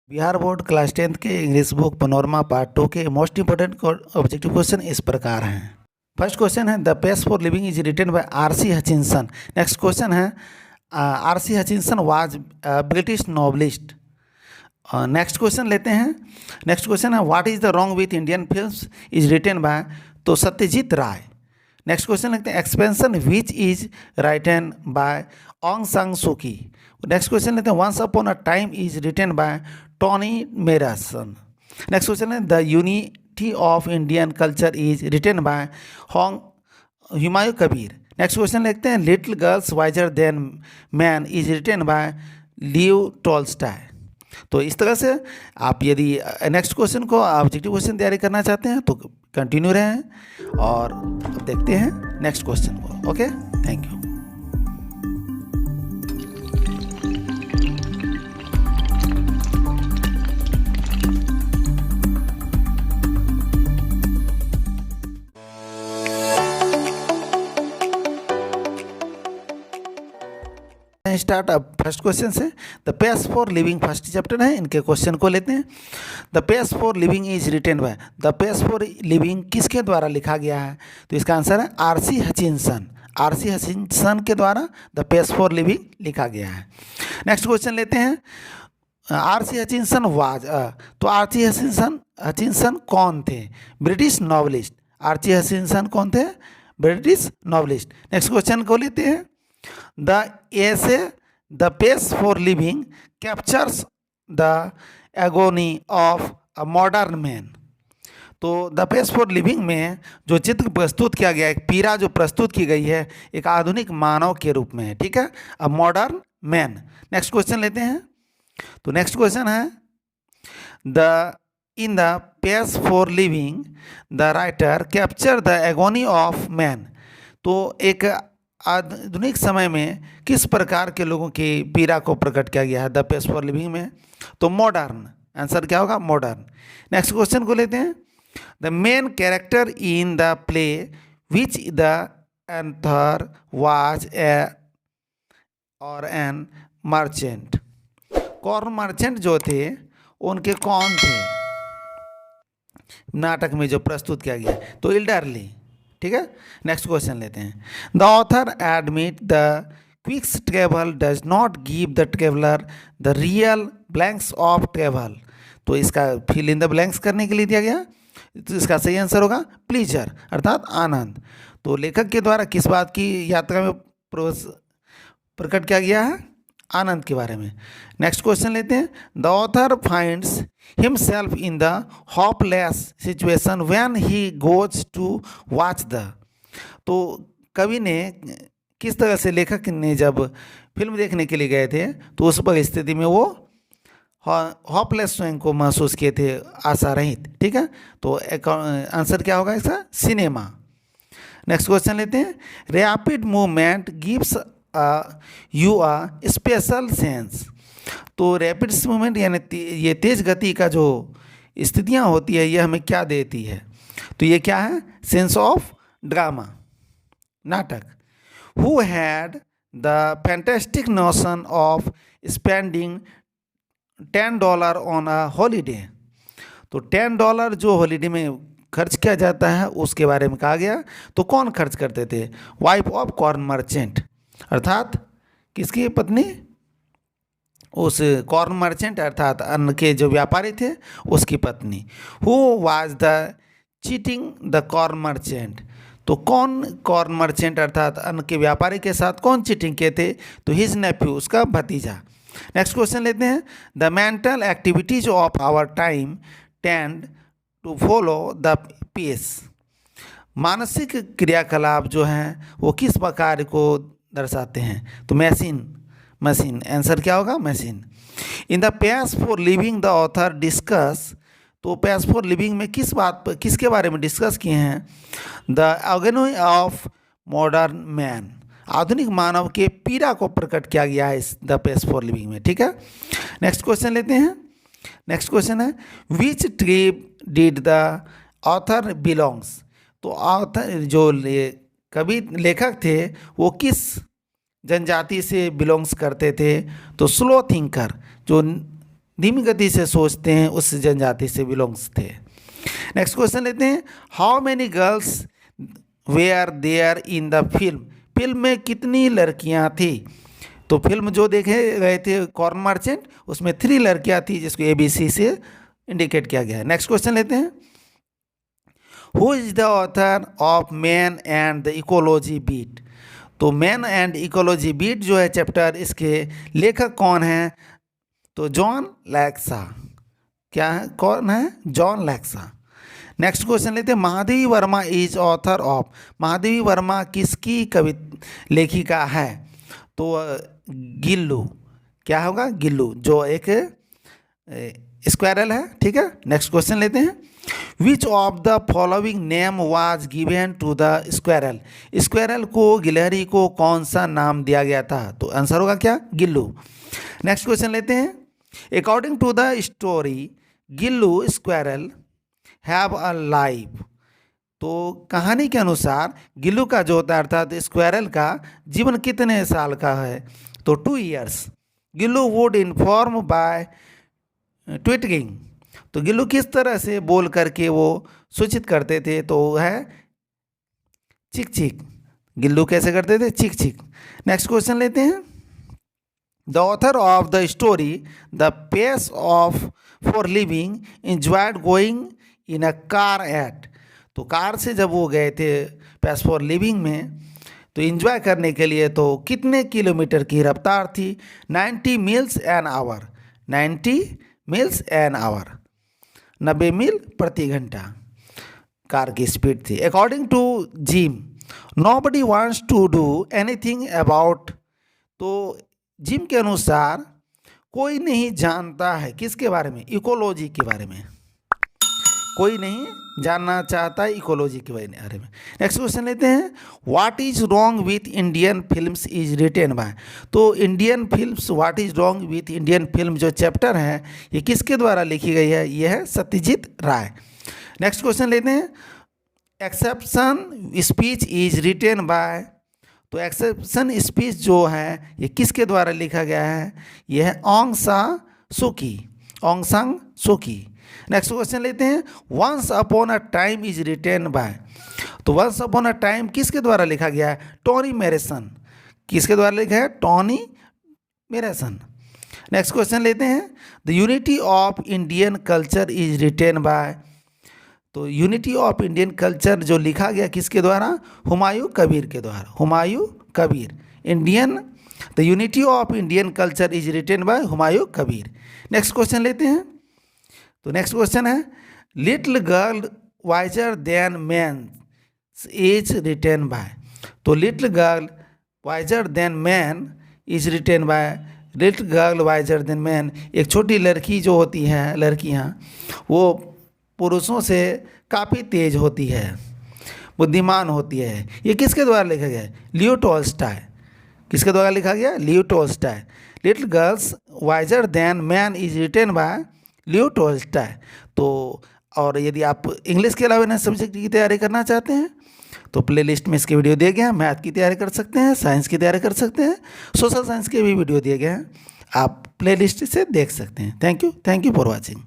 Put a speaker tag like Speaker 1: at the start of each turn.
Speaker 1: Bihar board class 10th के English book panorama part 2 के most important objective question इस प्रकार हैं। फर्स्ट क्वेश्चन है the pace for living is written by R C. Hutchinson. Next question है R C. Hutchinson was British novelist. Next question लेते हैं। Next question है what is the wrong with Indian films is written by तो Satyajit Ray. Next question लिखते हैं expansion which is written by Aung San Suu. Next question लेते हैं once upon a time is written by Toni Morrison. Next question है the unity of Indian culture is written by Humayun Kabir. Next question लिखते हैं little girls wiser than man is written by Leo Tolstoy. तो इस तरह से आप यदि next question को ऑब्जेक्टिव क्वेश्चन तैयारी करना चाहते हैं तो कंटिन्यू रहें और अब देखते हैं नेक्स्ट क्वेश्चन को। Okay, thank you. स्टार्ट अब फर्स्ट क्वेश्चन से। The pace for living first chapter है, इनके क्वेश्चन को लेते हैं। The pace for living is written by the pace for living किसके द्वारा लिखा गया है? तो इसका आंसर है आर.सी. हचिंसन। आर.सी. हचिंसन के द्वारा द पेस फॉर लिविंग लिखा गया है। नेक्स्ट क्वेश्चन लेते हैं आर.सी. हचिंसन वाज तो आर.सी. हचिंसन कौन थे? British novelist. आर.सी. हचिंसन कौन थे? British novelist. नेक्स्ट क्वेश्चन को लेते हैं the essay the pace for living captures the agony of a modern man. तो द पेस फॉर लिविंग में जो चित्र प्रस्तुत किया गया है, एक पीड़ा जो प्रस्तुत की गई है एक आधुनिक मानव के रूप में है, ठीक है, a modern man. Next question लेते हैं। तो नेक्स्ट क्वेश्चन है the in the pace for living the writer capture the agony of man. तो एक आधुनिक समय में किस प्रकार के लोगों की पीड़ा को प्रकट किया गया है द पेस फॉर लिविंग में? तो मॉडर्न। आंसर क्या होगा? मॉडर्न। नेक्स्ट क्वेश्चन को लेते हैं the main character in the play which the anther was a और एन मर्चेंट। कॉर्न मर्चेंट जो थे उनके कौन थे नाटक में जो प्रस्तुत किया गया? तो इल्डरली, ठीक है। नेक्स्ट क्वेश्चन लेते हैं the author admit the क्विक्स travel does not give the traveller the real blanks of travel. तो इसका फिल इन द ब्लैंक्स करने के लिए दिया गया, तो इसका सही आंसर होगा प्लीजर अर्थात आनंद। तो लेखक के द्वारा किस बात की यात्रा में प्रकट किया गया है? आनंद के बारे में। नेक्स्ट क्वेश्चन लेते हैं the author finds himself in the hopeless situation when he goes to watch the. तो कवि ने किस तरह से, लेखक ने जब फिल्म देखने के लिए गए थे तो उस परिस्थिति में वो होपलेस स्वयं को महसूस किए थे, आशा रहित, ठीक है। तो आंसर क्या होगा इसका? सिनेमा। नेक्स्ट क्वेश्चन लेते हैं rapid movement gives you a special sense. तो रैपिड मूवमेंट यानी ये तेज गति का जो स्थितियाँ होती है ये हमें क्या देती है? तो ये क्या है? सेंस ऑफ ड्रामा, नाटक। Who had the fantastic notion of spending $10 on a holiday. तो $10 जो हॉलीडे में खर्च किया जाता है उसके बारे में कहा गया। तो कौन खर्च करते थे? वाइफ ऑफ कॉर्न मर्चेंट अर्थात किसकी पत्नी? उस कॉर्न मर्चेंट अर्थात अन्न के जो व्यापारी थे उसकी पत्नी। Who was the cheating the corn merchant. तो कौन कॉर्न मर्चेंट अर्थात अन्न के व्यापारी के साथ कौन चीटिंग किए थे? तो हिज नेफ्यू, उसका भतीजा। नेक्स्ट क्वेश्चन लेते हैं the mental activities of our time tend to follow the pace. मानसिक क्रियाकलाप जो हैं वो किस प्रकार को दर्शाते हैं? तो मशीन। आंसर क्या होगा? Machine. In the pace for living the author discuss. तो पेस फॉर लिविंग में किस बात पर, किसके बारे में डिस्कस किए हैं? The agony of modern man, आधुनिक मानव के पीड़ा को प्रकट किया गया है इस द पेस फॉर लिविंग में, ठीक है। नेक्स्ट क्वेश्चन लेते हैं। नेक्स्ट क्वेश्चन है विच ट्रिब डिड द ऑथर बिलोंग्स। तो ऑथर जो कवि लेखक थे वो किस जनजाति से बिलोंग्स करते थे? तो स्लो थिंकर, जो धीमी गति से सोचते हैं उस जनजाति से बिलोंग्स थे। नेक्स्ट क्वेश्चन लेते हैं, how many girls were there in the film, film में कितनी लड़कियां थी। तो फिल्म जो देखे गए थे कॉर्न मर्चेंट, उसमें 3 लड़कियां थी जिसको ABC से इंडिकेट किया गया है। नेक्स्ट क्वेश्चन लेते हैं, who is the author of man and the ecology beat. तो मैन एंड इकोलॉजी बीट जो है चैप्टर, इसके लेखक कौन हैं। तो जॉन लैक्सा। क्या है, कौन है, जॉन लैक्सा। नेक्स्ट क्वेश्चन लेते हैं, Mahadevi Verma is author of, Mahadevi Verma किसकी लेखिका है। तो गिल्लू, क्या होगा, गिल्लू जो एक स्क्वायरल है, ठीक है। नेक्स्ट क्वेश्चन लेते हैं, which of the following name was given to the squirrel, squirrel को, गिलहरी को कौन सा नाम दिया गया था। तो आंसर होगा क्या, गिल्लू। नेक्स्ट क्वेश्चन लेते हैं, according to the story Gillu squirrel have a life. तो कहानी के अनुसार गिल्लू का जो होता है अर्थात स्क्वायरल का जीवन कितने साल का है। तो 2 years। Gillu would inform bye twittering. तो गिल्लू किस तरह से बोल करके वो सूचित करते थे। तो वो है चिक चिक। गिल्लू कैसे करते थे, चिक चिक। नेक्स्ट क्वेश्चन लेते हैं, the author of the story the pace of for living enjoyed going in a car at. तो कार से जब वो गए थे पेस फॉर लिविंग में, तो इंजॉय करने के लिए तो कितने किलोमीटर की रफ्तार थी, 90 miles an hour, 90 miles an hour, 90 mile प्रति घंटा कार की स्पीड थी। According to Jim nobody wants to do anything about. तो जिम के अनुसार कोई नहीं जानता है किसके बारे में, इकोलॉजी के बारे में, कोई नहीं जानना चाहता है इकोलॉजी के बारे में। नेक्स्ट क्वेश्चन लेते हैं, what is wrong with Indian films is written by. तो Indian films, what is wrong with Indian film जो चैप्टर है ये किसके द्वारा लिखी गई है, ये है सत्यजीत राय। नेक्स्ट क्वेश्चन लेते हैं, exception speech is written by. तो एक्सेप्शन स्पीच जो है ये किसके द्वारा लिखा गया है, ये है ऑंग सान सूकी, ऑंग सान सूकी। नेक्स्ट क्वेश्चन लेते हैं, once upon a time is written by. तो वंस अपॉन अ टाइम किसके द्वारा लिखा गया है, टोनी मैरेसन। किसके द्वारा लिखा है, टोनी मैरेसन। नेक्स्ट क्वेश्चन लेते हैं, the unity of Indian culture is written by. तो यूनिटी ऑफ इंडियन कल्चर जो लिखा गया किसके द्वारा, हुमायूं कबीर के द्वारा, Humayun Kabir. Indian, the unity of Indian culture is written by Humayun Kabir. Next question लेते हैं, तो नेक्स्ट क्वेश्चन है, little girl wiser than man is written by. तो little girl wiser than man is written by, little girl wiser than man, एक छोटी लड़की जो होती हैं, लड़कियां वो पुरुषों से काफ़ी तेज होती है, बुद्धिमान होती है। ये किसके द्वारा लिखा गया है, लियो टॉल्स्टॉय। किसके द्वारा लिखा गया, Leo Tolstoy. Little girls wiser than man is written bye Leo Tolstoy. तो और यदि आप इंग्लिश के अलावा सब्जेक्ट की तैयारी करना चाहते हैं तो प्लेलिस्ट में इसके वीडियो दिए गए हैं। मैथ की तैयारी कर सकते हैं, साइंस की तैयारी कर सकते हैं, सोशल साइंस के भी वीडियो दिए गए हैं, आप प्लेलिस्ट से देख सकते हैं। Thank you for watching.